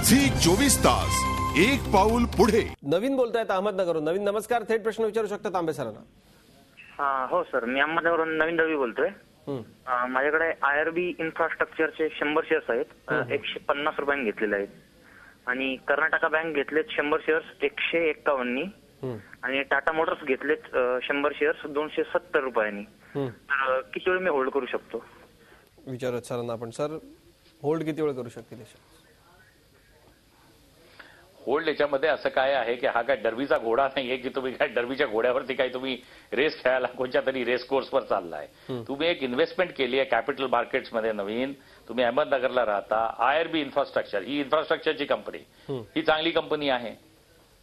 Zee 24 तास एक पाऊल पुढे. नवीन बोलतायत अहमदनगरहून. नवीन नमस्कार. थेट प्रश्न विचारू शकता तांबे सरांना. हो सर, मी अहमदनगरहून नवीन रवी बोलतोय. माझ्याकडे आयआरबी इन्फ्रास्ट्रक्चरचे 100 शेअर्स आहेत. 150 रुपयांनी घेतलेले आहेत. आणि कर्नाटका बँक घेतलेत 100 शेअर्स 151नी. आणि टाटा मोटर्स घेतलेत 100 शेअर्स 270 रुपयांनी. तर किती वेळ मी होल्ड करू शकतो? विचारत सरांना आपण. सर, होल्ड किती वेळ करू शकतील? होल्ड याच्यामध्ये असं काय आहे की हा काय डर्बीचा घोडा नाहीये की तुम्ही काय डर्बीच्या घोड्यावरती काय तुम्ही रेस खेळायला कोणत्या तरी रेस कोर्सवर चाललाय. तुम्ही एक इन्व्हेस्टमेंट केली आहे कॅपिटल मार्केट्समध्ये नवीन. तुम्ही अहमदनगरला राहता. आयआरबी इन्फ्रास्ट्रक्चर ही इन्फ्रास्ट्रक्चरची कंपनी, ही चांगली कंपनी आहे.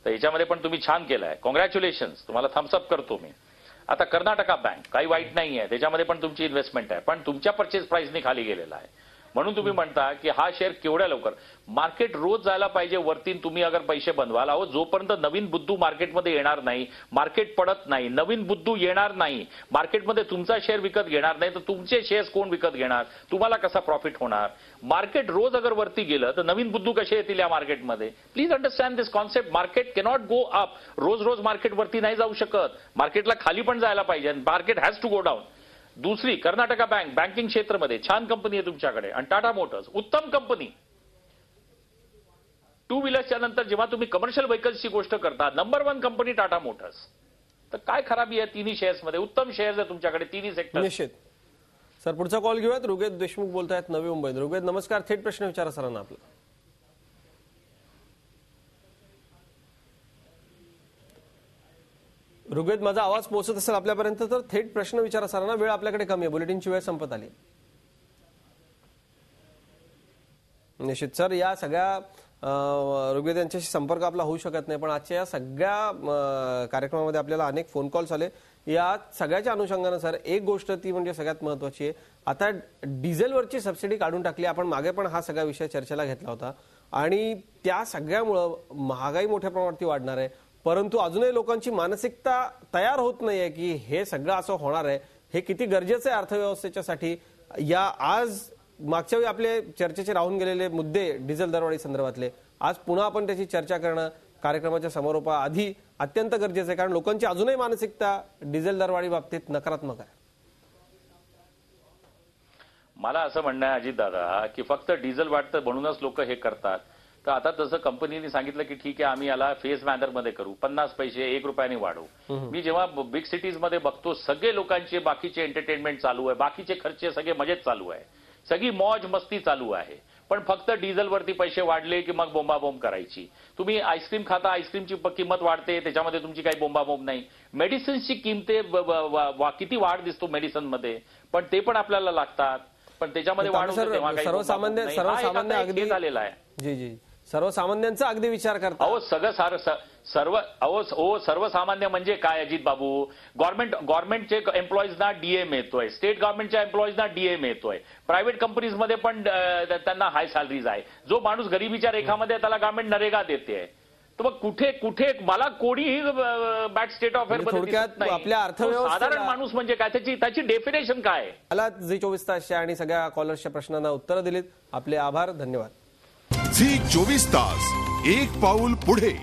तर याच्यामध्ये पण तुम्ही छान केलंय. कॉंग्रॅच्युलेशन्स, तुम्हाला थम्सअप करतो मी. आता कर्नाटका बँक काही वाईट नाहीये, त्याच्यामध्ये पण तुमची इन्व्हेस्टमेंट आहे, पण तुमच्या परचेस प्राइसने खाली गेलेला आहे. म्हणून तुम्ही म्हणता की हा शेअर केवढ्या लवकर मार्केट रोज जायला पाहिजे वरती. तुम्ही अगर पैसे बनवाल, अहो जोपर्यंत नवीन बुद्धू मार्केटमध्ये येणार नाही, मार्केट पडत नाही, नवीन बुद्धू येणार नाही, मार्केटमध्ये तुमचा शेअर विकत घेणार नाही, तर तुमचे शेअर्स कोण विकत घेणार? तुम्हाला कसा प्रॉफिट होणार? मार्केट रोज अगर वरती गेलं तर नवीन बुद्धू कसे येतील या मार्केटमध्ये? Please understand this concept. Market cannot go up. रोज रोज मार्केट वरती नाही जाऊ शकत. मार्केटला खाली पण जायला पाहिजे. Market has to go down. दुसरी, कर्नाटका बँक बँकिंग क्षेत्रामध्ये छान कंपनी आहे तुमच्याकडे. आणि टाटा मोटर्स उत्तम कंपनी. टू व्हीलर्सच्या नंतर जेव्हा तुम्ही कमर्शियल व्हेकल्सची गोष्ट करता, नंबर 1 कंपनी टाटा मोटर्स. तर काय खराबी आहे तिन्ही शेअर्समध्ये? उत्तम शेअर्स आहे तुमच्याकडे तिन्ही सेक्टर. निश्चित. सर, पुढचा कॉल घेऊयात. ऋग्वेद देशमुख बोलतायत नवी मुंबई. ऋग्वेद नमस्कार. थेट प्रश्न विचारा सरांना आपला. ऋग्वेद, माझा आवाज पोहोचत असेल आपल्यापर्यंत तर थेट प्रश्न विचारा सरांना. वेळ आपल्याकडे कमी आहे, बुलेटिनची वेळ संपत आली. निश्चित सर, या सगळ्या ऋग्वेद यांच्याशी संपर्क आपला होऊ शकत नाही, पण आजच्या या सगळ्या कार्यक्रमामध्ये आपल्याला अनेक फोन कॉल्स आले. या सगळ्याच्या अनुषंगाने सर एक गोष्ट ती म्हणजे सगळ्यात महत्वाची आहे. आता डिझेलवरची सबसिडी काढून टाकली. आपण मागे पण हा सगळा विषय चर्चेला घेतला होता आणि त्या सगळ्यामुळं महागाई मोठ्या प्रमाणात वाढणार आहे. परंतु अजूनही लोकांची मानसिकता तयार होत नाहीये की हे सगळं असं होणार आहे. हे किती गरजेचं आहे अर्थव्यवस्थेच्यासाठी. या आज मागच्या वेळी आपले चर्चेचे राहून गेलेले मुद्दे डिझेल दरवाढी संदर्भातले आज पुन्हा आपण त्याची चर्चा करणं कार्यक्रमाच्या समारोपाआधी अत्यंत गरजेचं आहे, कारण लोकांची अजूनही मानसिकता डिझेल दरवाढी बाबतीत नकारात्मक आहे. मला असं म्हणणं आहे अजितदादा की फक्त डिझेल वाढतं म्हणूनच लोक हे करतात. तर आता तसं कंपनीने सांगितलं की ठीक आहे, आम्ही याला फेज मॅनरमध्ये करू, 50 पैसे 1 रुपयाने वाढवू. मी जेव्हा बिग सिटीजमध्ये बघतो सगळे लोकांचे बाकीचे एंटरटेनमेंट चालू आहे, बाकीचे खर्च सगळे मजेत चालू आहे, सगळी मौज मस्ती चालू आहे, पण फक्त डिझेलवरती पैसे वाढले की मग बोंबाबोंब करायची. तुम्ही आईस्क्रीम खाता, आईस्क्रीमची किंमत वाढते, त्याच्यामध्ये तुमची काही बोंबाबोंब नाही. मेडिसिन्सची किमते किती वाढ दिसतो मेडिसिनमध्ये, पण ते पण आपल्याला लागतात, पण त्याच्यामध्ये वाढ होते तेव्हा काही सर्वसामान्य अगदी झालेला आहे. जी जी, सर्वसामान्यांचा अगदी विचार करता. अहो सर्वसामान्य म्हणजे काय अजित बाबू? गव्हर्नमेंटचे एम्प्लॉईजना डीए मिळतोय, स्टेट गव्हर्नमेंटच्या एम्प्लॉईजना डीए मिळतोय, प्रायव्हेट कंपनीजमध्ये पण त्यांना हाय सॅलरीज आहे. जो माणूस गरिबीच्या रेखामध्ये त्याला गव्हर्नमेंट नरेगा देते. तर मग कुठे कुठे मला कोणीही बॅड स्टेट ऑफ अफेअर आपल्या अर्थव्यवस्था साधारण माणूस म्हणजे काय, त्याची डेफिनेशन काय? मला झी 24 तासच्या आणि सगळ्या कॉलर्सच्या प्रश्नांना उत्तरं दिलीत. आपले आभार, धन्यवाद. झी 24 तास एक पाऊल पुढे.